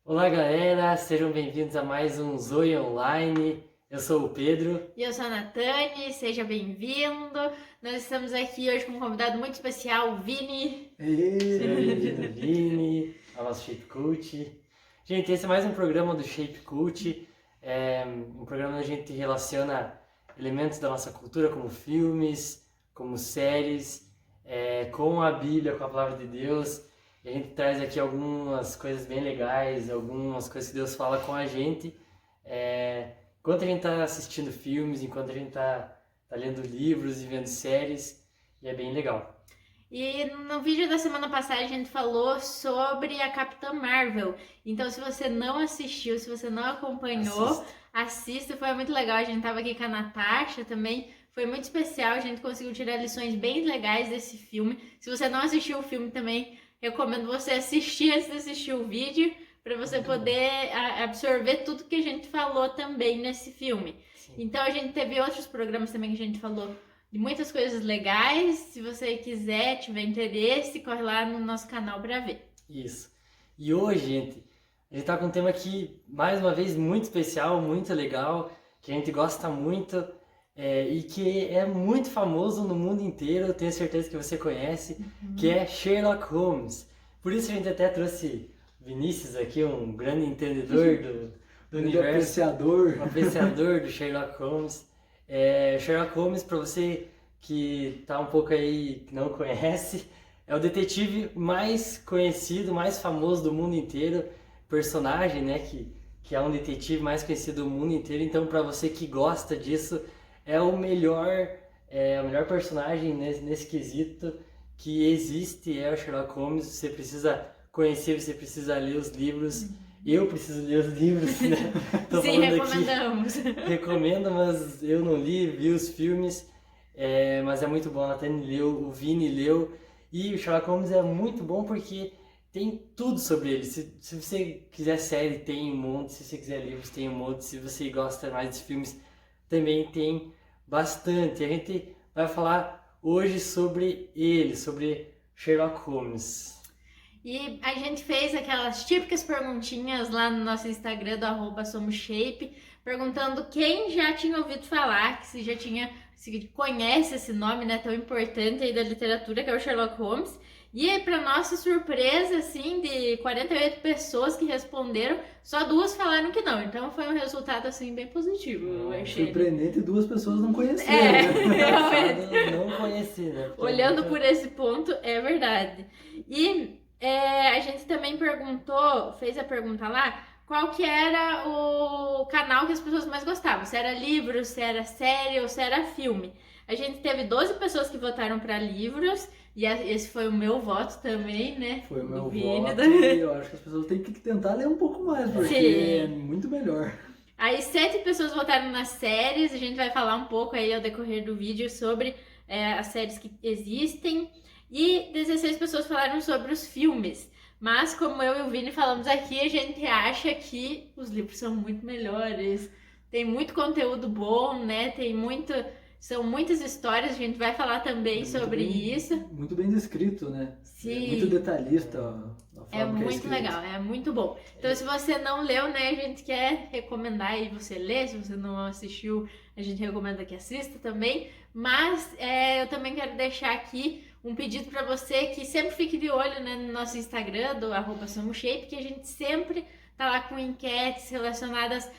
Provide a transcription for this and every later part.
Olá galera, sejam bem-vindos a mais um Zoe Online. Eu sou o Pedro. E eu sou a Natane, seja bem-vindo. Nós estamos aqui hoje com um convidado muito especial, o Vini. Seja bem-vindo, Vini, ao nosso Shape Cult. Gente, esse é mais um programa do Shape Cult, um programa onde a gente relaciona elementos da nossa cultura, como filmes, como séries, com a Bíblia, com a Palavra de Deus. E a gente traz aqui algumas coisas bem legais, algumas coisas que Deus fala com a gente. Enquanto a gente está assistindo filmes, enquanto a gente tá lendo livros e vendo séries, e é bem legal. E no vídeo da semana passada a gente falou sobre a Capitã Marvel. Então se você não assistiu, se você não acompanhou, assista, foi muito legal. A gente tava aqui com a Natasha também, foi muito especial, a gente conseguiu tirar lições bem legais desse filme. Se você não assistiu o filme também, recomendo você assistir antes de assistir o vídeo, para você poder absorver tudo que a gente falou também nesse filme. Sim. Então a gente teve outros programas também que a gente falou de muitas coisas legais. Se você quiser, tiver interesse, corre lá no nosso canal para ver. Isso. E hoje, gente, a gente tá com um tema aqui, mais uma vez, muito especial, muito legal, que a gente gosta muito e que é muito famoso no mundo inteiro, eu tenho certeza que você conhece, que é Sherlock Holmes. Por isso a gente até trouxe Vinícius aqui, um grande entendedor do universo, apreciador do Sherlock Holmes. Sherlock Holmes, para você que tá um pouco aí, que não conhece, é o detetive mais conhecido, mais famoso do mundo inteiro, personagem, né, que é um detetive mais conhecido do mundo inteiro. Então, para você que gosta disso, é o melhor personagem nesse quesito que existe, é o Sherlock Holmes. Você precisa conhecer, você precisa ler os livros. Eu preciso ler os livros, né? Tô Sim, falando recomendamos. aqui, recomendo, mas eu não li, vi os filmes, mas é muito bom. A Natane leu, o Vini leu, e o Sherlock Holmes é muito bom porque tem tudo sobre ele. Se você quiser série, tem um monte. Se você quiser livros, tem um monte. Se você gosta mais de filmes, também tem bastante. A gente vai falar hoje sobre ele, sobre Sherlock Holmes. E a gente fez aquelas típicas perguntinhas lá no nosso Instagram do @somoshape, perguntando quem já tinha ouvido falar, se conhece esse nome, né, tão importante aí da literatura, que é o Sherlock Holmes. E aí, para nossa surpresa, assim, de 48 pessoas que responderam, só 2 falaram que não. Então foi um resultado, assim, bem positivo, eu achei. Surpreendente, 2 pessoas não conheceram. Realmente. Não conheci, né? Porque Olhando por esse ponto, é verdade. E a gente também fez a pergunta lá, qual que era o canal que as pessoas mais gostavam. Se era livro, se era série ou se era filme. A gente teve 12 pessoas que votaram para livros, e esse foi o meu voto também, né? Foi o meu Vini, voto e eu acho que as pessoas têm que tentar ler um pouco mais, porque Sim. é muito melhor. Aí 7 pessoas votaram nas séries, a gente vai falar um pouco aí ao decorrer do vídeo sobre as séries que existem. E 16 pessoas falaram sobre os filmes. Mas como eu e o Vini falamos aqui, a gente acha que os livros são muito melhores. Tem muito conteúdo bom, né? São muitas histórias, a gente vai falar também sobre isso. Muito bem descrito, né? Sim. É muito detalhista a forma É muito escrito. legal, é muito bom. Então, se você não leu, né, a gente quer recomendar aí você ler. Se você não assistiu, a gente recomenda que assista também. Mas eu também quero deixar aqui um pedido para você que sempre fique de olho, né, no nosso Instagram, do @somoshape, que a gente sempre tá lá com enquetes relacionadas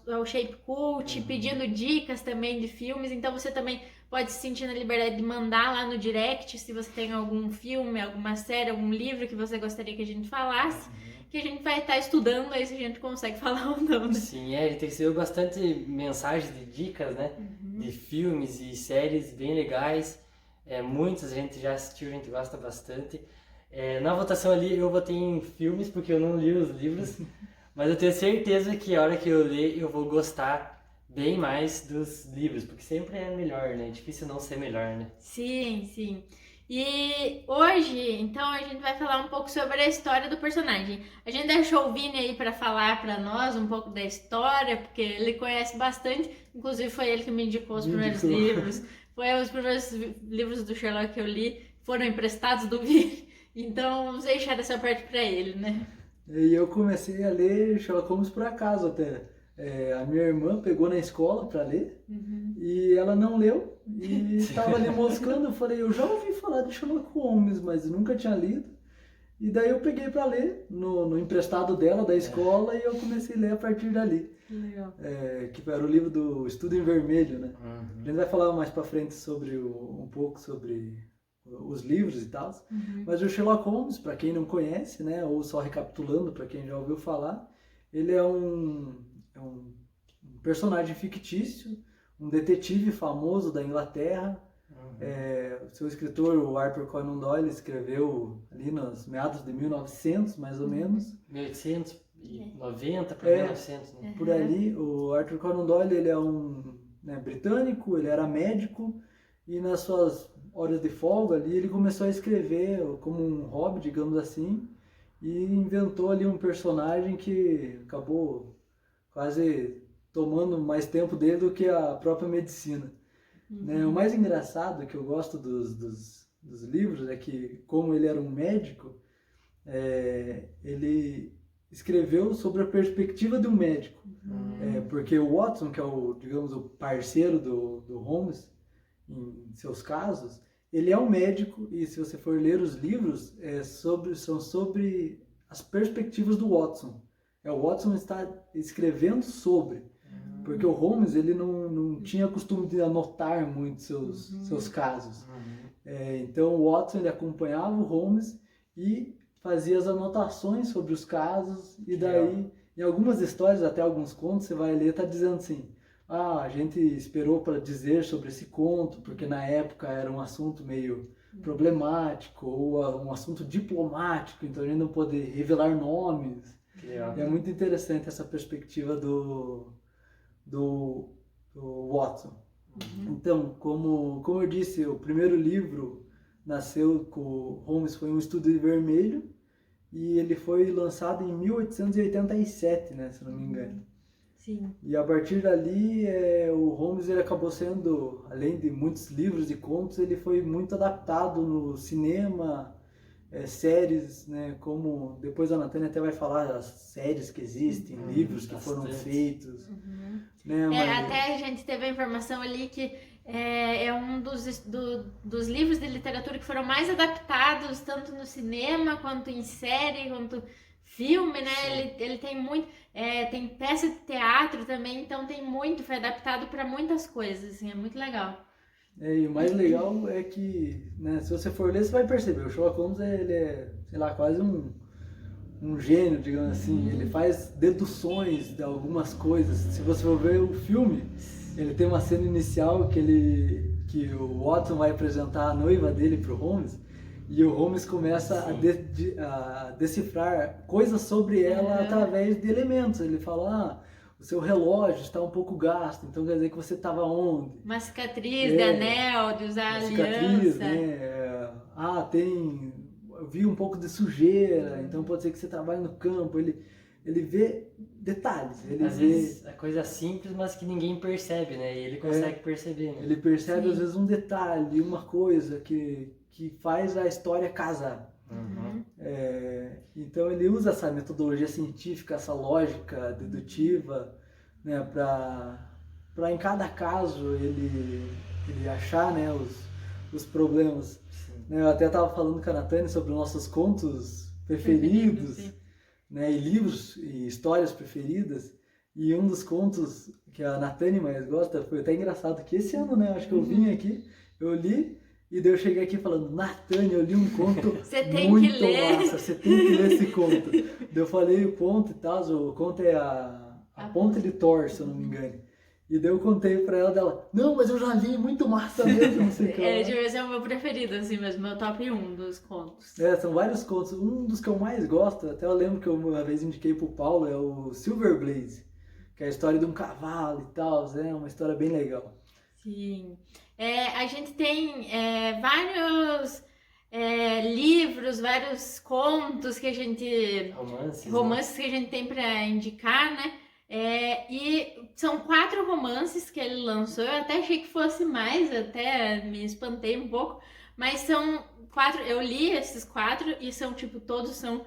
ao Shape Cult, pedindo dicas também de filmes. Então você também pode se sentir na liberdade de mandar lá no direct se você tem algum filme, alguma série, algum livro que você gostaria que a gente falasse, que a gente vai estar estudando aí se a gente consegue falar ou não, né? Sim, a gente recebeu bastante mensagens de dicas, né? De filmes e séries bem legais. Muitas a gente já assistiu, a gente gosta bastante. Na votação ali eu votei em filmes porque eu não li os livros, mas eu tenho certeza que a hora que eu ler eu vou gostar bem mais dos livros, porque sempre é melhor, né? É difícil não ser melhor, né? Sim, sim. E hoje, então, a gente vai falar um pouco sobre a história do personagem. A gente deixou o Vini aí para falar para nós um pouco da história, porque ele conhece bastante. Inclusive foi ele que me indicou os primeiros livros. Foi os primeiros livros do Sherlock que eu li, foram emprestados do Vini. Então, vamos deixar essa parte para ele, né? E eu comecei a ler Sherlock Holmes por acaso até. A minha irmã pegou na escola para ler e ela não leu e estava ali moscando. Eu falei, eu já ouvi falar de Sherlock Holmes, mas nunca tinha lido. E daí eu peguei para ler no emprestado dela, da escola, e eu comecei a ler a partir dali. Legal. Que era o livro do Estudo em Vermelho, né? Uhum. A gente vai falar mais para frente sobre um pouco sobre os livros e tal. Mas o Sherlock Holmes, para quem não conhece, né, ou só recapitulando para quem já ouviu falar, ele é um personagem fictício, um detetive famoso da Inglaterra. O seu escritor, o Arthur Conan Doyle, escreveu ali nos meados de 1900, mais ou menos. 1890 para 1900, né? Por ali, o Arthur Conan Doyle, ele é um britânico, ele era médico, e nas suas horas de folga ali, ele começou a escrever como um hobby, digamos assim, e inventou ali um personagem que acabou quase tomando mais tempo dele do que a própria medicina. Né? O mais engraçado que eu gosto dos livros é que, como ele era um médico, ele escreveu sobre a perspectiva de um médico. Porque o Watson, que é digamos, o parceiro do Holmes, em seus casos, ele é um médico, e se você for ler os livros, são sobre as perspectivas do Watson. O Watson está escrevendo sobre, porque o Holmes ele não tinha costume de anotar muito seus casos. Então o Watson ele acompanhava o Holmes e fazia as anotações sobre os casos, e daí, em algumas histórias, até alguns contos, você vai ler, tá dizendo assim, a gente esperou para dizer sobre esse conto, porque na época era um assunto meio problemático, ou um assunto diplomático, então a gente não pode revelar nomes. E é muito interessante essa perspectiva do Watson. Então, como eu disse, o primeiro livro nasceu com o Holmes, foi um Estudo em Vermelho, e ele foi lançado em 1887, né, se não me engano. Sim. E a partir dali, o Holmes ele acabou sendo, além de muitos livros e contos, ele foi muito adaptado no cinema, séries, né, como depois a Natânia até vai falar das séries que existem, livros que foram feitos. Né, até a gente teve a informação ali que é um dos livros de literatura que foram mais adaptados, tanto no cinema, quanto em série, quanto filme, né? Ele tem muito... tem peça de teatro também, então foi adaptado para muitas coisas, assim, é muito legal. E o mais legal é que, né, se você for ler, você vai perceber, o Sherlock Holmes ele é, sei lá, quase um gênio, digamos assim. Ele faz deduções de algumas coisas. Se você for ver o filme, ele tem uma cena inicial que o Watson vai apresentar a noiva dele pro Holmes, e o Holmes começa a decifrar coisas sobre ela através de elementos. Ele fala, o seu relógio está um pouco gasto, então quer dizer que você estava onde? Uma cicatriz de anel, de usar aliança. Né? Eu vi um pouco de sujeira, então pode ser que você trabalhe no campo. Ele vê detalhes. Às vezes é coisa simples, mas que ninguém percebe, né? E ele consegue perceber. Né? Ele percebe às vezes um detalhe, uma coisa que faz a história casar. Então ele usa essa metodologia científica, essa lógica dedutiva, né, para em cada caso ele achar, né, os problemas. Né, eu até estava falando com a Natânia sobre os nossos contos preferidos, né, e livros e histórias preferidas, e um dos contos que a Natânia mais gosta foi até engraçado, que esse ano, né, acho que eu vim aqui, eu li, e daí eu cheguei aqui falando, Natânia, eu li um conto muito massa, você tem que ler esse conto. Daí eu falei o conto e tal, o conto é a Ponte de Thor, se eu não me engano. E daí eu contei pra ela dela, não, mas eu já li, muito massa mesmo, não sei o que. Esse é o meu preferido, assim mesmo, meu top 1 dos contos. São vários contos. Um dos que eu mais gosto, até eu lembro que eu uma vez indiquei pro Paulo, é o Silver Blaze, que é a história de um cavalo e tal, é uma história bem legal. Sim. A gente tem vários livros, vários contos que a gente... Romances, né? Que a gente tem para indicar, né? E são 4 romances que ele lançou. Eu até achei que fosse mais, até me espantei um pouco. Mas são 4, eu li esses 4 e são, todos são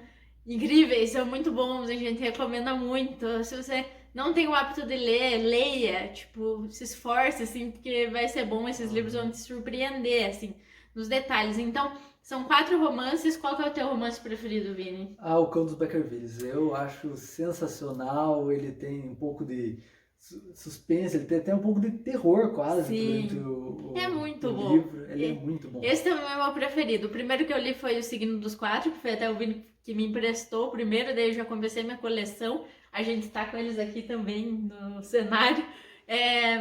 incríveis, são muito bons, a gente recomenda muito. Se você não tem o hábito de ler, leia, tipo, se esforce, assim, porque vai ser bom, esses livros vão te surpreender, assim, nos detalhes. Então, são 4 romances, qual que é o teu romance preferido, Vini? Ah, O Cão dos Baskervilles. Eu acho sensacional, ele tem um pouco de suspense, ele tem até um pouco de terror quase Sim. durante o É muito o bom. livro. Ele é muito bom. Esse também é o meu preferido. O primeiro que eu li foi O Signo dos Quatro, que foi até o Vini que me emprestou o primeiro, daí eu já comecei minha coleção. A gente tá com eles aqui também no cenário.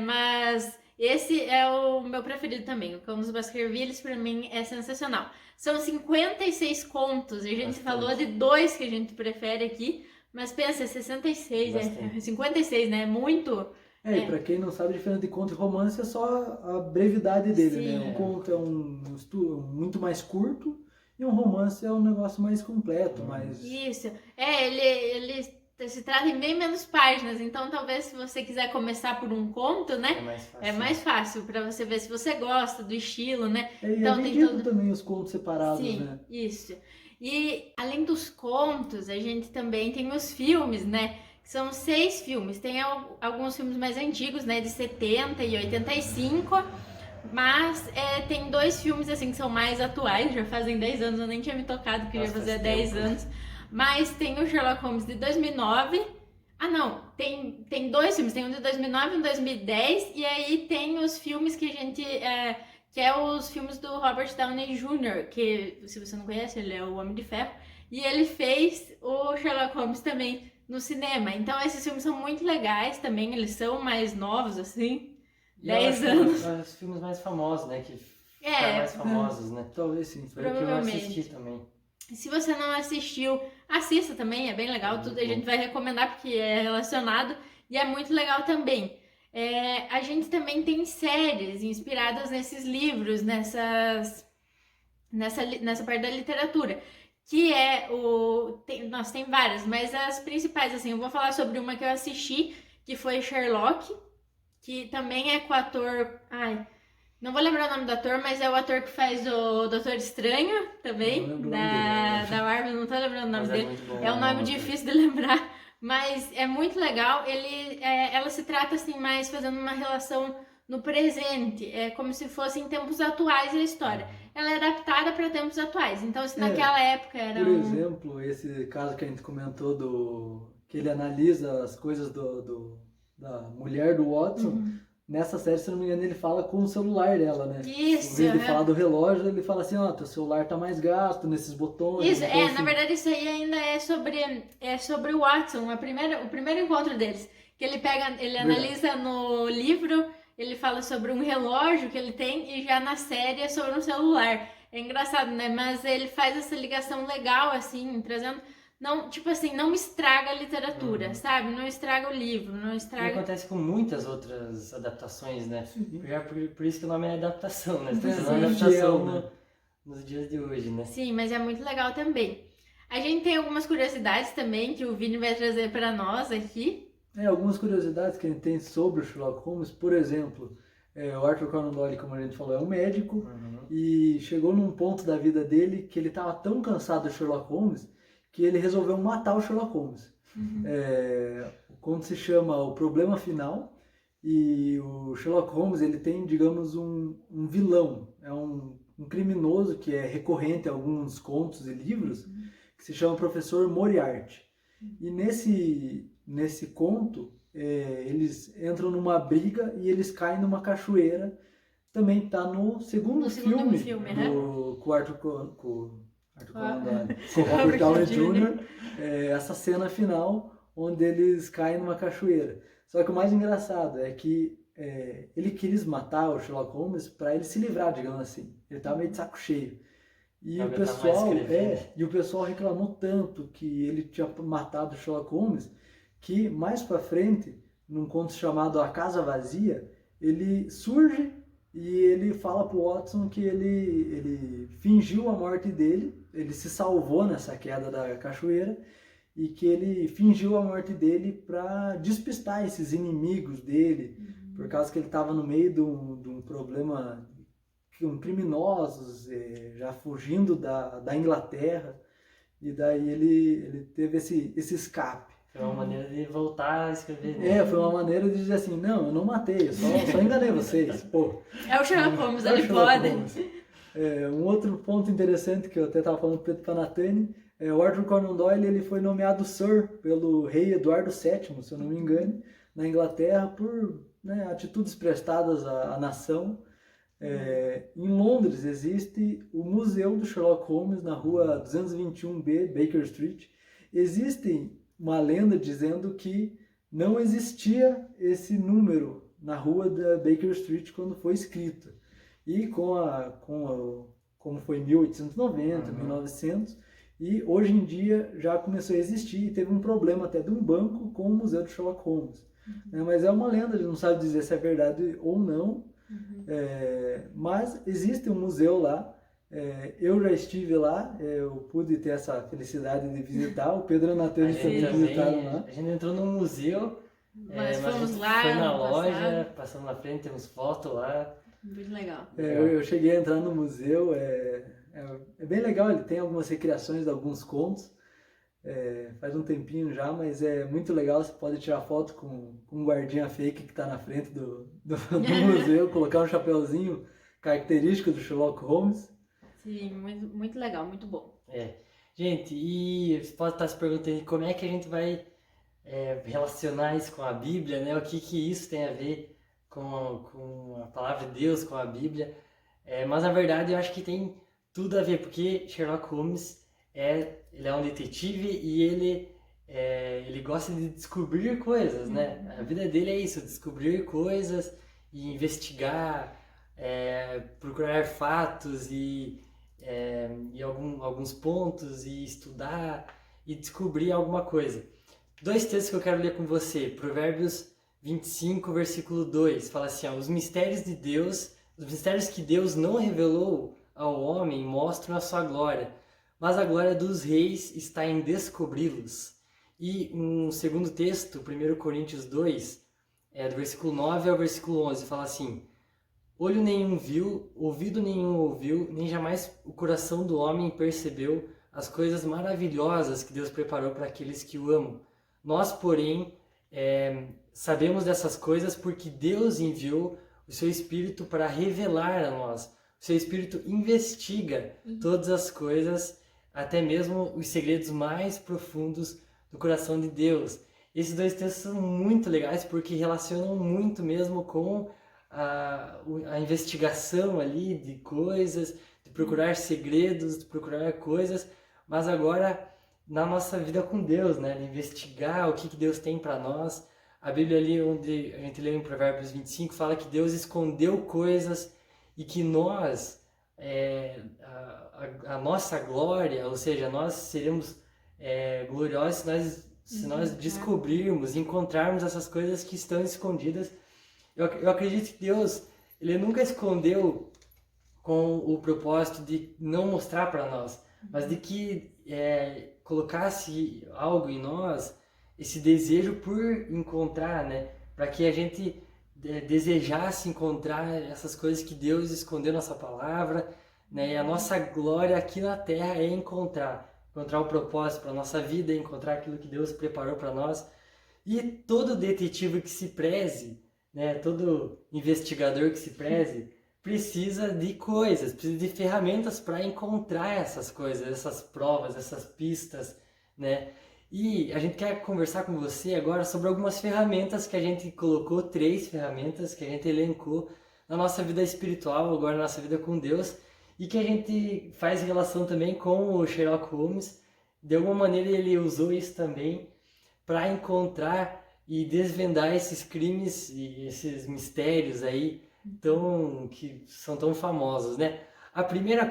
Mas esse é o meu preferido também. O Cão dos Baskervilles, pra mim, é sensacional. São 56 contos. A gente Bastante. falou de 2 que a gente prefere aqui, mas pensa, 66, Bastante. 56, né? É muito. E pra quem não sabe, diferente de conto e romance, é só a brevidade dele, Sim. né? Um conto é muito mais curto e um romance é um negócio mais completo, mais... Isso. Ele se trata em bem menos páginas, então talvez se você quiser começar por um conto, É né? mais fácil. É mais fácil pra você ver se você gosta do estilo, né? E Então é tem vendido todo- também os contos separados, Sim, né? isso. E além dos contos, a gente também tem os filmes, né? Que são 6 filmes. Tem alguns filmes mais antigos, né? De 70 e 85. Mas tem 2 filmes assim que são mais atuais, já fazem 10 anos, eu nem tinha me tocado que Nossa, ia fazer faz 10 tempo. anos. Mas tem o Sherlock Holmes de 2009. Ah, não, tem 2 filmes, tem um de 2009 e um de 2010, e aí tem os filmes que a gente. Que é os filmes do Robert Downey Jr., que se você não conhece, ele é o Homem de Ferro, e ele fez o Sherlock Holmes também no cinema. Então esses filmes são muito legais também, eles são mais novos, assim. E eu 10 acho anos. os filmes mais famosos, né? Que É, ficaram mais famosos, né? Talvez sim. Foi o que eu provavelmente. assisti também. Se você não assistiu, assista também, é bem legal. Tudo a gente vai recomendar porque é relacionado e é muito legal também. A gente também tem séries inspiradas nesses livros, nessa parte da literatura. Que é Nossa, tem várias, mas as principais, assim, eu vou falar sobre uma que eu assisti, que foi Sherlock, que também é com o ator. Ai, não vou lembrar o nome do ator, mas é o ator que faz o Doutor Estranho também, Não lembro o nome da Marvel, não tô lembrando o nome Mas dele. muito bom, É um nome muito difícil de lembrar, mas é muito legal. Ela se trata assim mais fazendo uma relação no presente, é como se fosse em tempos atuais a história. Ela é adaptada para tempos atuais, então se naquela época era Por exemplo, esse caso que a gente comentou que ele analisa as coisas da mulher do Watson, nessa série, se não me engano, ele fala com o celular dela, né? Isso, Em vez de falar do relógio, ele fala assim, ó, teu celular tá mais gasto nesses botões. Isso, então, na assim, verdade isso aí ainda é sobre o Watson, o primeiro encontro deles, que ele analisa no livro, ele fala sobre um relógio que ele tem e já na série é sobre um celular. É engraçado, né? Mas ele faz essa ligação legal, assim, trazendo... Não, tipo assim, não estraga a literatura, sabe? Não estraga o livro, não E estraga... acontece com muitas outras adaptações, né? Já por isso que o nome é adaptação, né? Está É, fazendo adaptação fiel, né? nos dias de hoje, né? Sim, mas é muito legal também. A gente tem algumas curiosidades também que o Vini vai trazer para nós aqui. Algumas curiosidades que a gente tem sobre o Sherlock Holmes, por exemplo, o Arthur Conan Doyle, como a gente falou, é um médico e chegou num ponto da vida dele que ele estava tão cansado do Sherlock Holmes que ele resolveu matar o Sherlock Holmes. O conto se chama O Problema Final e o Sherlock Holmes ele tem, digamos, um vilão, é um criminoso que é recorrente em alguns contos e livros, que se chama Professor Moriarty. E nesse conto, eles entram numa briga e eles caem numa cachoeira. Também está no segundo filme com o Arthur Conan Doyle, com o Robert Downey Jr., essa cena final onde eles caem numa cachoeira. Só que o mais engraçado é que ele quis matar o Sherlock Holmes para ele se livrar, digamos assim. Ele estava meio de saco cheio. E o pessoal reclamou tanto que ele tinha matado o Sherlock Holmes que mais pra frente, num conto chamado A Casa Vazia, ele surge e ele fala pro Watson que ele fingiu a morte dele, ele se salvou nessa queda da cachoeira e que ele fingiu a morte dele para despistar esses inimigos dele, por causa que ele estava no meio de um problema com criminosos, já fugindo da Inglaterra. e daí ele teve esse escape. Foi uma maneira de voltar a escrever. Foi uma maneira de dizer assim, não, eu não matei, eu só enganei vocês. Pô, É o Sherlock Holmes, é o ele Sherlock pode. Holmes. Um outro ponto interessante que eu até estava falando para o Pedro Panatani, o Arthur Conan Doyle ele foi nomeado Sir pelo rei Eduardo VII, se eu não me engano, na Inglaterra, por atitudes prestadas à nação. Em Londres existe o Museu do Sherlock Holmes na rua 221B, Baker Street. Existe uma lenda dizendo que não existia esse número na rua da Baker Street quando foi escrito. E como foi em 1890, 1900, e hoje em dia já começou a existir e teve um problema até de um banco com o Museu do Sherlock Holmes. Mas é uma lenda, a gente não sabe dizer se é verdade ou não, mas existe um museu lá. Eu já estive lá, eu pude ter essa felicidade de visitar, o Pedro e a Nathalie também visitaram lá. A gente entrou no museu, mas fomos lá, foi na loja, passamos na frente, temos foto lá. Muito legal. Eu cheguei a entrar no museu, é bem legal, ele tem algumas recriações de alguns contos, faz um tempinho já, mas é muito legal, você pode tirar foto com um guardinha fake que está na frente do museu, colocar um chapeuzinho característico do Sherlock Holmes. Sim, muito, muito legal, muito bom. Gente, e você pode estar se perguntando como é que a gente vai relacionar isso com a Bíblia, né? O que isso tem a ver com a palavra de Deus, com a Bíblia. Mas na verdade eu acho que tem tudo a ver, porque Sherlock Holmes ele é um detetive e ele gosta de descobrir coisas, né? A vida dele é isso, descobrir coisas e investigar, procurar fatos e alguns pontos e estudar e descobrir alguma coisa. 2 textos que eu quero ler com você. Provérbios 25, versículo 2, fala assim, os mistérios de Deus, os mistérios que Deus não revelou ao homem mostram a sua glória, mas a glória dos reis está em descobri-los. E um segundo texto, 1 Coríntios 2, do versículo 9 ao versículo 11, fala assim, olho nenhum viu, ouvido nenhum ouviu, nem jamais o coração do homem percebeu as coisas maravilhosas que Deus preparou para aqueles que o amam. Nós, porém, sabemos dessas coisas porque Deus enviou o seu Espírito para revelar a nós. O seu Espírito investiga todas as coisas, até mesmo os segredos mais profundos do coração de Deus. Esses 2 textos são muito legais porque relacionam muito mesmo com a investigação ali de coisas, de procurar segredos, de procurar coisas, mas agora na nossa vida com Deus, né? De investigar o que Deus tem para nós. A Bíblia ali, onde a gente lê em Provérbios 25, fala que Deus escondeu coisas e que nós, a nossa glória, ou seja, nós seremos gloriosos se nós descobrirmos, encontrarmos essas coisas que estão escondidas. Eu acredito que Deus, ele nunca escondeu com o propósito de não mostrar para nós, mas de que colocasse algo em nós, esse desejo por encontrar, né? Para que a gente desejasse encontrar essas coisas que Deus escondeu na sua palavra, né? E a nossa glória aqui na terra é encontrar o propósito para a nossa vida, encontrar aquilo que Deus preparou para nós. E todo detetive que se preze, né? Todo investigador que se preze, precisa de coisas, precisa de ferramentas para encontrar essas coisas, essas provas, essas pistas, né? E a gente quer conversar com você agora sobre algumas ferramentas que a gente colocou, 3 ferramentas que a gente elencou na nossa vida espiritual, agora na nossa vida com Deus, e que a gente faz relação também com o Sherlock Holmes. De alguma maneira ele usou isso também para encontrar e desvendar esses crimes e esses mistérios aí que são tão famosos, né? A primeira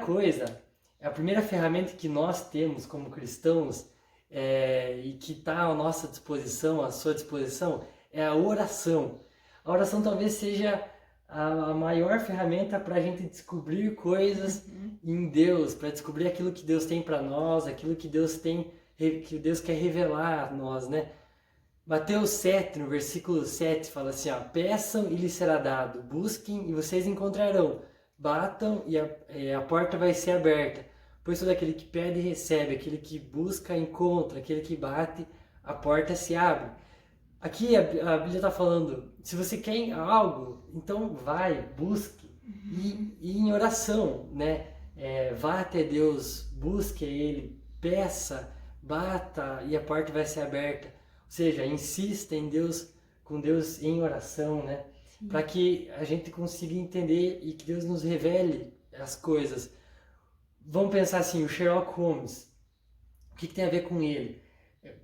ferramenta que nós temos como cristãos e que está à nossa disposição, à sua disposição, é a oração. A oração talvez seja a maior ferramenta para a gente descobrir coisas em Deus, para descobrir aquilo que Deus tem para nós, aquilo que Deus quer revelar a nós, né? Mateus 7, no versículo 7, fala assim, peçam e lhes será dado, busquem e vocês encontrarão, batam e a porta vai ser aberta, pois todo aquele que pede recebe, aquele que busca encontra, aquele que bate, a porta se abre. Aqui a Bíblia está falando, se você quer algo, então vai, busque, e em oração, né? Vá até Deus, busque Ele, peça, bata e a porta vai ser aberta. Ou seja, insista em Deus, com Deus em oração, né? Para que a gente consiga entender e que Deus nos revele as coisas. Vamos pensar assim, o Sherlock Holmes, o que tem a ver com ele?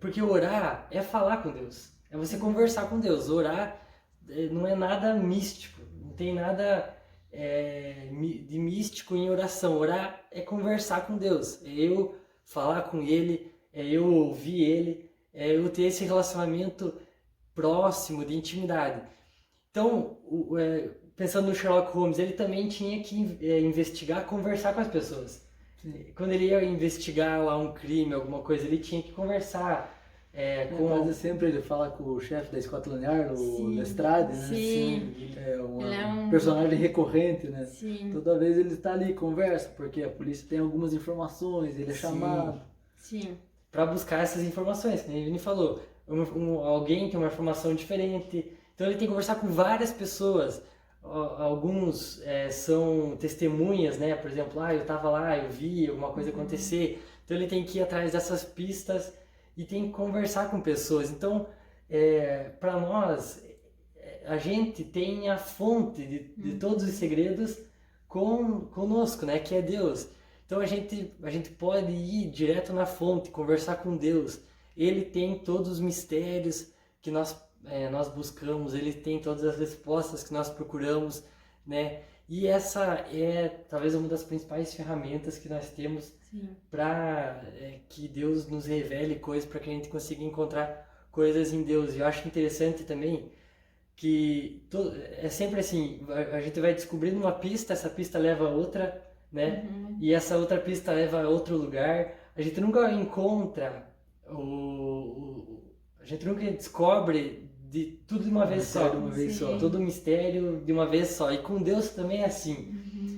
Porque orar é falar com Deus, é você conversar com Deus. Orar não é nada místico, não tem nada de místico em oração. Orar é conversar com Deus, é eu falar com Ele, é eu ouvir Ele, é eu ter esse relacionamento próximo, de intimidade. Então, pensando no Sherlock Holmes, ele também tinha que investigar, conversar com as pessoas. Quando ele ia investigar lá um crime, alguma coisa, ele tinha que conversar Quase sempre ele fala com o chefe da Scotland Yard, o Lestrade, né? Sim. Ele é um personagem recorrente, né? Sim. Toda vez ele está ali, conversa, porque a polícia tem algumas informações, ele é chamado. Sim. Para buscar essas informações, como a Vini falou. Alguém tem uma informação diferente, então ele tem que conversar com várias pessoas. Alguns são testemunhas, né? Por exemplo, eu estava lá, eu vi alguma coisa acontecer. Então ele tem que ir atrás dessas pistas e tem que conversar com pessoas. Então, para nós, a gente tem a fonte de todos os segredos conosco, né? Que é Deus. Então a gente pode ir direto na fonte, conversar com Deus. Ele tem todos os mistérios que nós buscamos, ele tem todas as respostas que nós procuramos, né? E essa é talvez uma das principais ferramentas que nós temos para que Deus nos revele coisas, para que a gente consiga encontrar coisas em Deus. E eu acho interessante também que é sempre assim, a gente vai descobrindo uma pista, essa pista leva a outra, né? E essa outra pista leva a outro lugar. A gente nunca encontra a gente nunca descobre de tudo de uma vez só. Todo o mistério de uma vez só. E com Deus também é assim.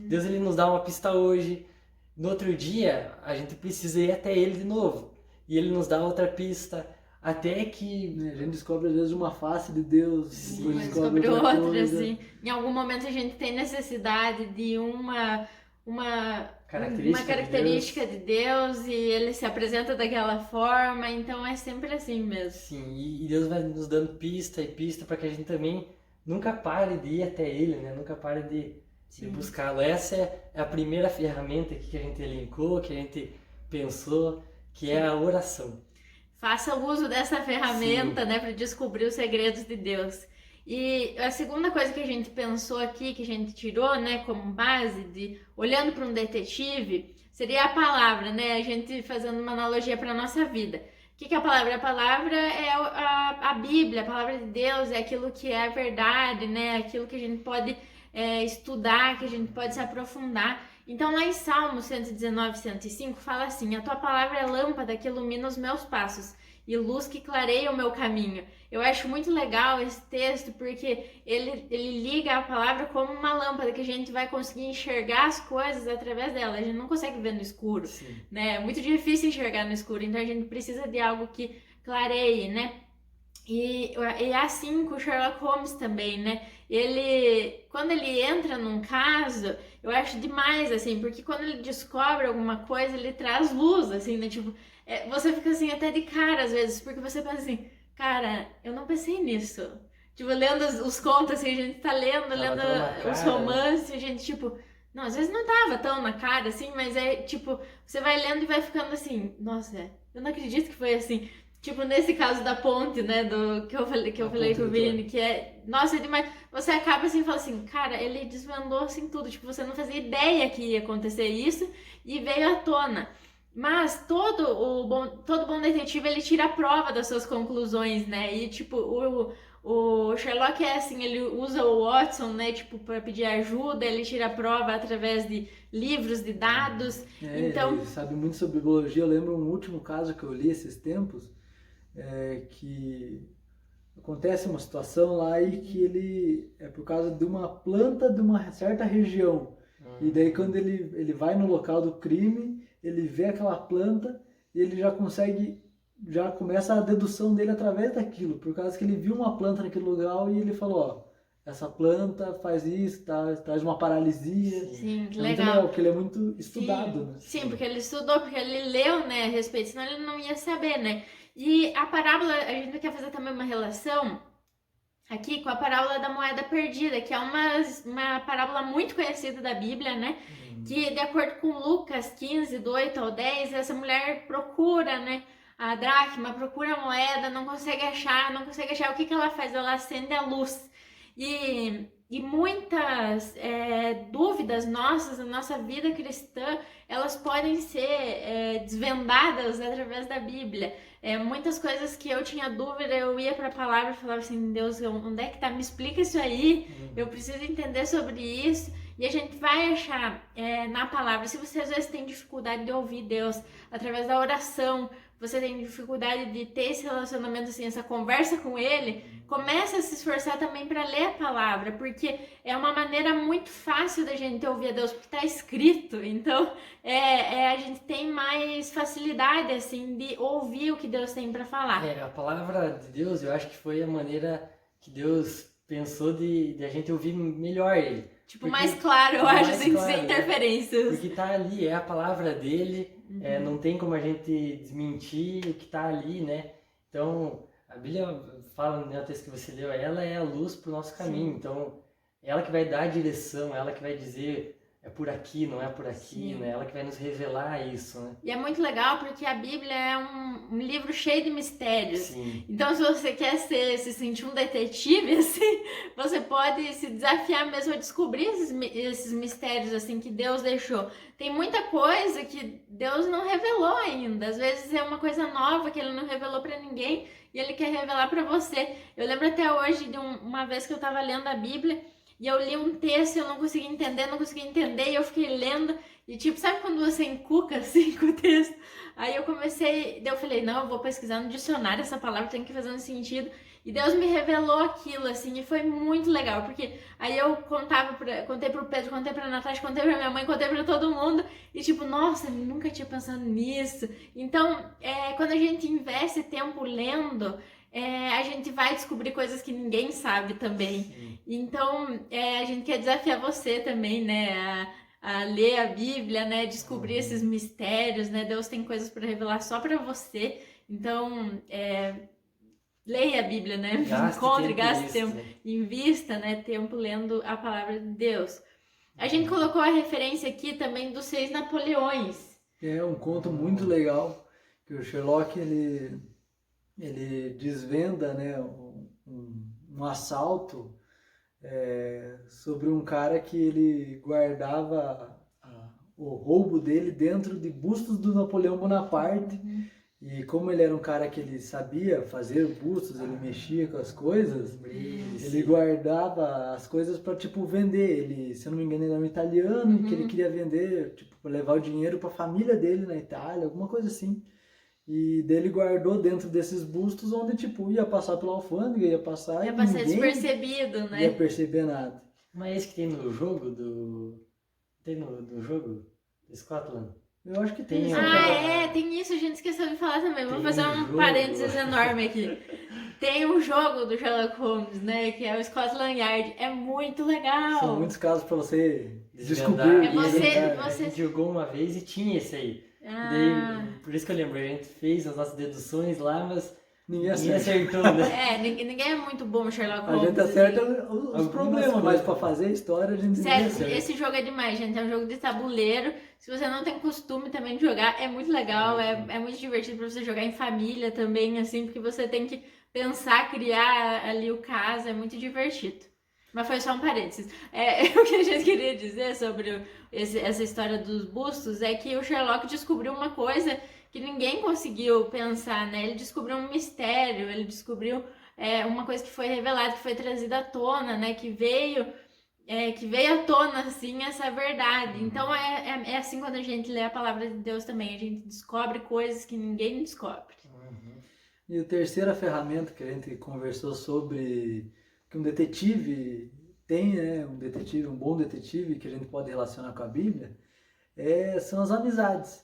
Deus ele nos dá uma pista hoje, no outro dia a gente precisa ir até Ele de novo. E Ele nos dá outra pista, até que... A gente descobre às vezes uma face de Deus, depois descobre outra, assim. Em algum momento a gente tem necessidade de uma característica de Deus e ele se apresenta daquela forma, então é sempre assim mesmo. Sim, e Deus vai nos dando pista e pista para que a gente também nunca pare de ir até Ele, né? Nunca pare de buscá-lo. Essa é a primeira ferramenta que a gente elencou, que a gente pensou, que é a oração. Faça uso dessa ferramenta, né, para descobrir os segredos de Deus. E a segunda coisa que a gente pensou aqui, que a gente tirou, né, como base, olhando para um detetive, seria a palavra, né, a gente fazendo uma analogia para a nossa vida. O que é a palavra? A palavra é a Bíblia, a palavra de Deus, é aquilo que é a verdade, né, aquilo que a gente pode estudar, que a gente pode se aprofundar. Então lá em Salmo 119, 105 fala assim: a tua palavra é lâmpada que ilumina os meus passos e luz que clareia o meu caminho. Eu acho muito legal esse texto porque ele liga a palavra como uma lâmpada que a gente vai conseguir enxergar as coisas através dela. A gente não consegue ver no escuro, né? É muito difícil enxergar no escuro, então a gente precisa de algo que clareie, né? E é assim com o Sherlock Holmes também, né? Quando ele entra num caso, eu acho demais, assim, porque quando ele descobre alguma coisa, ele traz luz, assim, né? Tipo, você fica assim até de cara às vezes, porque você pensa assim, cara, eu não pensei nisso. Tipo, lendo os contos, assim, a gente tá lendo os romances, a gente, tipo, não, às vezes não tava tão na cara, assim, mas tipo, você vai lendo e vai ficando assim, nossa, eu não acredito que foi assim. Tipo, nesse caso da ponte, né, que eu falei com o Vini, que nossa, é demais. Você acaba assim, fala assim, cara, ele desvendou assim tudo, tipo, você não fazia ideia que ia acontecer isso e veio à tona. Mas todo bom detetive, ele tira a prova das suas conclusões, né, e tipo, o Sherlock é assim, ele usa o Watson, né, tipo, para pedir ajuda, ele tira a prova através de livros, de dados, então... Ele sabe muito sobre biologia. Eu lembro um último caso que eu li esses tempos, que acontece uma situação lá e que ele é por causa de uma planta de uma certa região. E daí quando ele vai no local do crime, ele vê aquela planta e ele já começa a dedução dele através daquilo, por causa que ele viu uma planta naquele lugar e ele falou, ó, essa planta faz isso, traz uma paralisia. Sim, É muito legal. legal, porque ele é muito estudado, né? Sim, porque ele estudou, porque ele leu, né, a respeito, senão ele não ia saber, né? E a parábola, a gente quer fazer também uma relação aqui com a parábola da moeda perdida, que é uma parábola muito conhecida da Bíblia, né? Que, de acordo com Lucas 15, do 8 ao 10, essa mulher procura, né? A dracma, procura a moeda, não consegue achar. O que ela faz? Ela acende a luz. E muitas dúvidas nossas, na nossa vida cristã, elas podem ser desvendadas através da Bíblia. Muitas coisas que eu tinha dúvida, eu ia para a palavra e falava assim, Deus, onde é que tá? Me explica isso aí, eu preciso entender sobre isso. E a gente vai achar na palavra. Se você às vezes tem dificuldade de ouvir Deus através da oração, você tem dificuldade de ter esse relacionamento, assim, essa conversa com Ele, começa a se esforçar também para ler a palavra, porque é uma maneira muito fácil da gente ouvir a Deus, porque está escrito. Então, a gente tem mais facilidade, assim, de ouvir o que Deus tem para falar. A palavra de Deus, eu acho que foi a maneira que Deus pensou de a gente ouvir melhor Ele. Tipo, mais claro, eu acho, assim, claro, sem interferências. Porque tá ali, é a palavra dele, não tem como a gente desmentir o que tá ali, né? Então, a Bíblia fala, no texto que você leu, ela é a luz pro nosso caminho. Sim. Então, ela que vai dar a direção, ela que vai dizer é por aqui, não é por aqui, Sim. né? Ela que vai nos revelar isso, né? E é muito legal porque a Bíblia é um livro cheio de mistérios. Sim. Então, se você quer se sentir um detetive, assim, você pode se desafiar mesmo a descobrir esses mistérios, assim, que Deus deixou. Tem muita coisa que Deus não revelou ainda. Às vezes é uma coisa nova que Ele não revelou para ninguém e Ele quer revelar para você. Eu lembro até hoje de uma vez que eu estava lendo a Bíblia e eu li um texto e eu não conseguia entender, e eu fiquei lendo, e tipo, sabe quando você encuca assim com o texto? Aí eu falei, não, eu vou pesquisar no dicionário essa palavra, tem que fazer um sentido, e Deus me revelou aquilo, assim, e foi muito legal, porque aí eu contei pro Pedro, contei pra Natasha, contei pra minha mãe, contei pra todo mundo, e tipo, nossa, eu nunca tinha pensado nisso. Então, quando a gente investe tempo lendo, a gente vai descobrir coisas que ninguém sabe também. Sim. Então, a gente quer desafiar você também, né, a ler a Bíblia, né, descobrir esses mistérios, né, Deus tem coisas para revelar só para você. Então, leia a Bíblia, né, gaste tempo, invista, né, tempo lendo a palavra de Deus. A gente colocou a referência aqui também dos 6 Napoleões. É um conto muito legal, que o Sherlock, ele desvenda, né, um assalto sobre um cara que ele guardava o roubo dele dentro de bustos do Napoleão Bonaparte. E como ele era um cara que ele sabia fazer bustos, ele mexia com as coisas, ele guardava as coisas para tipo vender. Ele, se eu não me engano, ele era um italiano que ele queria vender, tipo, para levar o dinheiro para a família dele na Itália, alguma coisa assim. E dele guardou dentro desses bustos onde, tipo, ia passar pela alfândega, ia passar despercebido, né? Ia perceber nada. Mas esse que tem no jogo Tem no jogo do Scotland? Eu acho que tem. Tem isso, a gente esqueceu de falar também. Vou fazer um parênteses enorme aqui. Tem um jogo do Sherlock Holmes, né, que é o Scotland Yard. É muito legal. São muitos casos pra você descobrir. Você... A gente jogou uma vez e tinha esse aí. Daí, por isso que eu lembro, a gente fez as nossas deduções lá, mas ninguém acertou, né? Ninguém é muito bom no Sherlock Holmes. A gente acerta os problemas, mas pra fazer a história a gente Sério, esse jogo é demais, gente. É um jogo de tabuleiro. Se você não tem costume também de jogar, é muito legal, é muito divertido pra você jogar em família também, assim, porque você tem que pensar, criar ali o caso, é muito divertido. Mas foi só um parênteses. O que a gente queria dizer sobre essa história dos bustos é que o Sherlock descobriu uma coisa que ninguém conseguiu pensar, né? Ele descobriu um mistério, ele descobriu uma coisa que foi revelada, que foi trazida à tona, né? Que veio à tona, assim, essa verdade. Então, é assim quando a gente lê a palavra de Deus também. A gente descobre coisas que ninguém descobre. E a terceira ferramenta que a gente conversou sobre... que um detetive tem, né? Um bom detetive que a gente pode relacionar com a Bíblia, são as amizades.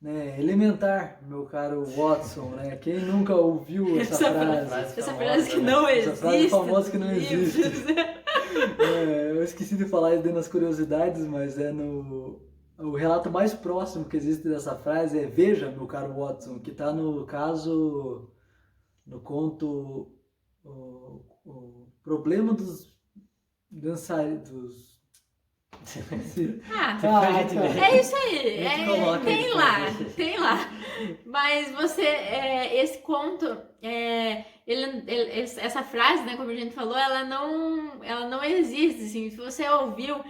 né? Elementar, meu caro Watson, né? Quem nunca ouviu essa frase? Essa frase que não existe. Essa frase famosa que não livros. existe. Eu esqueci de falar isso nas curiosidades, mas o relato mais próximo que existe dessa frase é Veja, meu caro Watson, que está no caso, no conto, o problema dos dançarinos. É isso aí. Tem lá. Mas esse conto, essa frase, né, como a gente falou, ela não existe, assim. Se você ouviu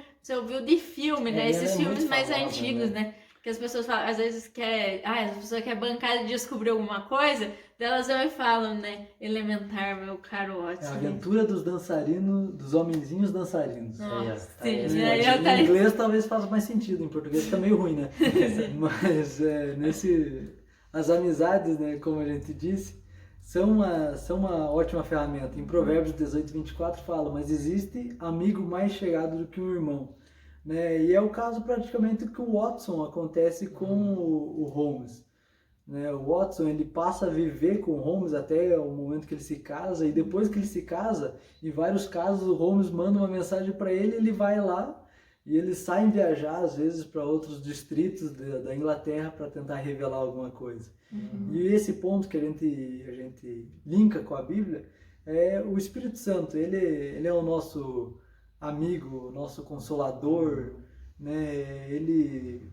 de filme, né? Esses filmes mais antigos, né? Que as pessoas falam, às vezes as pessoas querem bancar de descobrir alguma coisa, elas vão e falam, né? Elementar, meu caro Watson. É a aventura dos dançarinos, dos homenzinhos dançarinos. Nossa, em inglês talvez faça mais sentido, em português tá meio ruim, né? Mas as amizades, né, como a gente disse, são uma ótima ferramenta. Em Provérbios 18:24 fala, mas existe amigo mais chegado do que um irmão. Né? E é o caso praticamente que o Watson acontece com o Holmes. Né? O Watson ele passa a viver com o Holmes até o momento que ele se casa, e depois que ele se casa, em vários casos o Holmes manda uma mensagem para ele, ele vai lá e eles saem viajar às vezes para outros distritos da Inglaterra para tentar revelar alguma coisa. E esse ponto que a gente linka com a Bíblia é o Espírito Santo. Ele é o nosso amigo, nosso consolador, né? Ele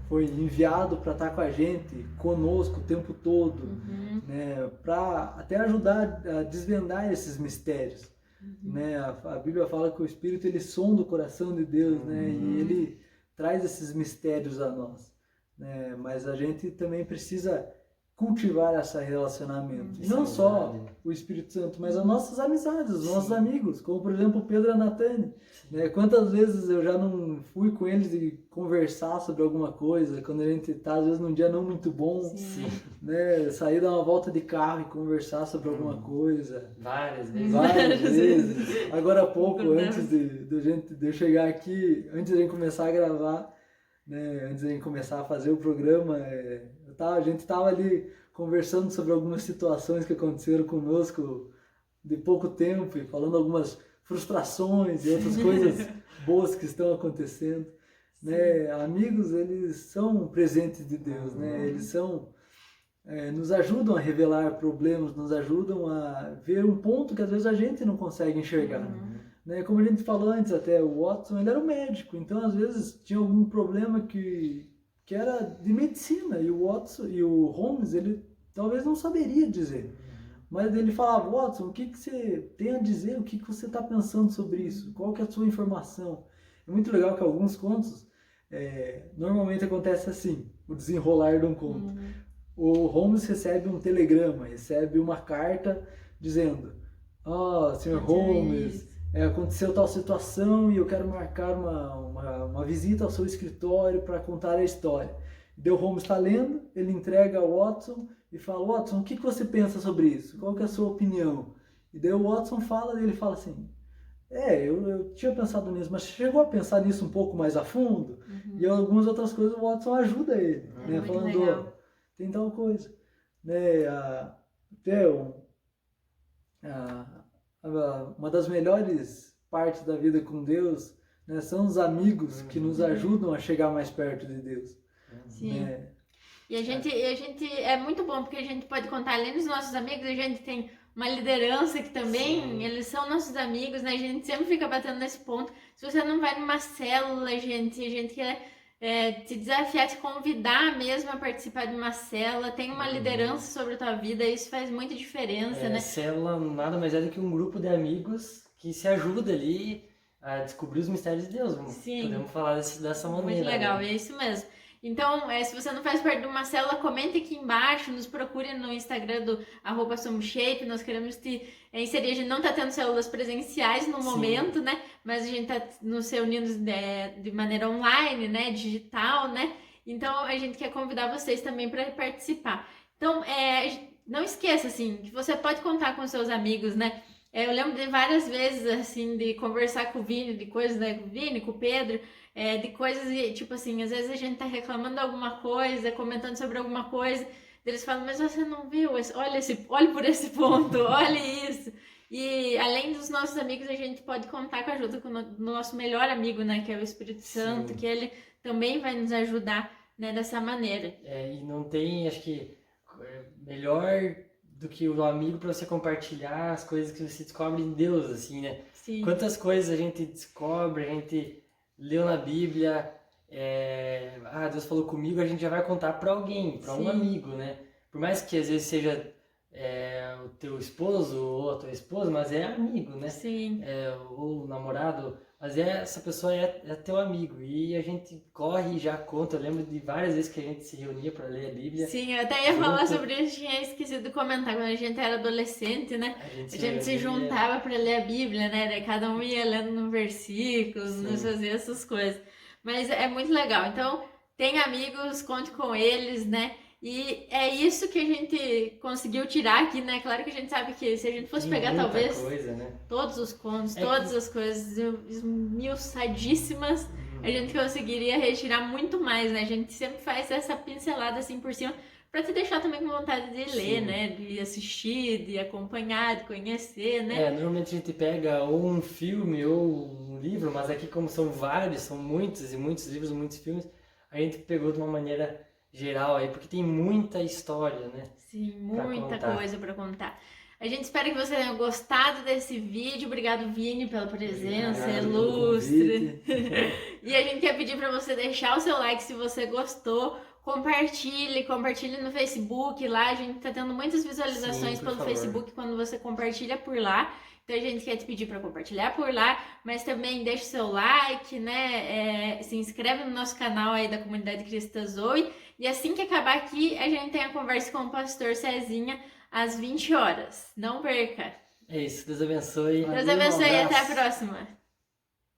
foi enviado para estar com a gente, conosco o tempo todo, né? Para até ajudar a desvendar esses mistérios. Né? A Bíblia fala que o Espírito ele sonda o coração de Deus, né? E ele traz esses mistérios a nós. Né? Mas a gente também precisa cultivar esse relacionamento. E não só o Espírito Santo, mas as nossas amizades, os nossos amigos, como por exemplo o Pedro e a Natane. Né? Quantas vezes eu já não fui com eles e conversar sobre alguma coisa, quando a gente está às vezes num dia não muito bom, né? Sair dar uma volta de carro e conversar sobre alguma coisa. Várias vezes. Várias vezes. Agora há pouco, antes de eu chegar aqui, antes de a gente começar a gravar, né? Antes de a gente começar a fazer o programa, a gente estava ali conversando sobre algumas situações que aconteceram conosco de pouco tempo e falando algumas frustrações e outras coisas boas que estão acontecendo. Né? Amigos, eles são presentes de Deus, né? Eles nos ajudam a revelar problemas, nos ajudam a ver um ponto que às vezes a gente não consegue enxergar. Né? Como a gente falou antes até, o Watson ele era um médico, então às vezes tinha algum problema que era de medicina, e o Watson e o Holmes, ele talvez não saberia dizer. Mas ele falava, Watson, o que você tem a dizer? O que você está pensando sobre isso? Qual que é a sua informação? É muito legal que alguns contos, normalmente acontece assim, o desenrolar de um conto. O Holmes recebe um telegrama, recebe uma carta dizendo, Sr. Holmes, aconteceu tal situação e eu quero marcar uma visita ao seu escritório para contar a história. Daí o Holmes está lendo, ele entrega ao Watson e fala, Watson, o que você pensa sobre isso? Qual que é a sua opinião? E daí o Watson ele fala assim, eu tinha pensado nisso, mas chegou a pensar nisso um pouco mais a fundo? E algumas outras coisas o Watson ajuda ele, né? Falando, tem tal coisa. Né? Uma das melhores partes da vida com Deus, né, são os amigos que nos ajudam a chegar mais perto de Deus. Sim. Né? E a gente é muito bom porque a gente pode contar, além dos nossos amigos, a gente tem uma liderança que também, eles são nossos amigos, né? A gente sempre fica batendo nesse ponto. Se você não vai numa célula, a gente quer te desafiar, te convidar mesmo a participar de uma célula, tem uma liderança sobre a tua vida, isso faz muita diferença, né? Célula nada mais é do que um grupo de amigos que se ajuda ali a descobrir os mistérios de Deus. Sim. Podemos falar dessa maneira. Muito legal, né? É isso mesmo. Então, se você não faz parte de uma célula, comente aqui embaixo, nos procure no Instagram do @SomosShape, nós queremos te inserir. A gente não está tendo células presenciais no momento, né? Mas a gente está nos reunindo de maneira online, né? Digital, né? Então, a gente quer convidar vocês também para participar. Então, não esqueça, assim, que você pode contar com seus amigos, né? Eu lembro de várias vezes, assim, de conversar com o Vini, de coisas, né, com o Vini, com o Pedro, de coisas, tipo assim, às vezes a gente tá reclamando de alguma coisa, comentando sobre alguma coisa, eles falam, mas você não viu, olha por esse ponto, olha isso. E além dos nossos amigos, a gente pode contar com a ajuda do nosso melhor amigo, né, que é o Espírito Santo, Sim. que ele também vai nos ajudar, né, dessa maneira. E não tem, acho que, melhor do que o amigo para você compartilhar as coisas que você descobre em Deus, assim, né? Sim. Quantas coisas a gente descobre, a gente leu na Bíblia, Deus falou comigo, a gente já vai contar para alguém, para um Sim. amigo, né? Por mais que às vezes seja o teu esposo ou a tua esposa, mas é amigo, né? Sim. Ou namorado, mas essa pessoa é teu amigo e a gente corre e já conta. Eu lembro de várias vezes que a gente se reunia para ler a Bíblia. Sim, eu até ia falar sobre isso, tinha esquecido de comentar. Quando a gente era adolescente, né? A gente se juntava para ler a Bíblia, né? Daí cada um ia lendo um versículo, nos fazia essas coisas. Mas é muito legal. Então, tem amigos, conte com eles, né? E é isso que a gente conseguiu tirar aqui, né? Claro que a gente sabe que se a gente fosse pegar, talvez, coisa, né? todos os contos, todas as coisas esmiuçadíssimas, a gente conseguiria retirar muito mais, né? A gente sempre faz essa pincelada assim por cima, pra te deixar também com vontade de ler, né? De assistir, de acompanhar, de conhecer, né? Normalmente a gente pega ou um filme ou um livro, mas aqui como são vários, são muitos e muitos livros, muitos filmes, a gente pegou de uma maneira geral aí, porque tem muita história, né? Sim, muita coisa para contar. A gente espera que você tenha gostado desse vídeo. Obrigado, Vini, pela presença ilustre. E a gente quer pedir para você deixar o seu like se você gostou. Compartilhe no Facebook lá. A gente tá tendo muitas visualizações pelo Facebook quando você compartilha por lá. Então a gente quer te pedir para compartilhar por lá, mas também deixe seu like, né? Se inscreve no nosso canal aí da Comunidade Cristã Zoe. E assim que acabar aqui, a gente tem a conversa com o pastor Cezinha às 20 horas. Não perca! É isso, Deus abençoe. Deus abençoe e até a próxima!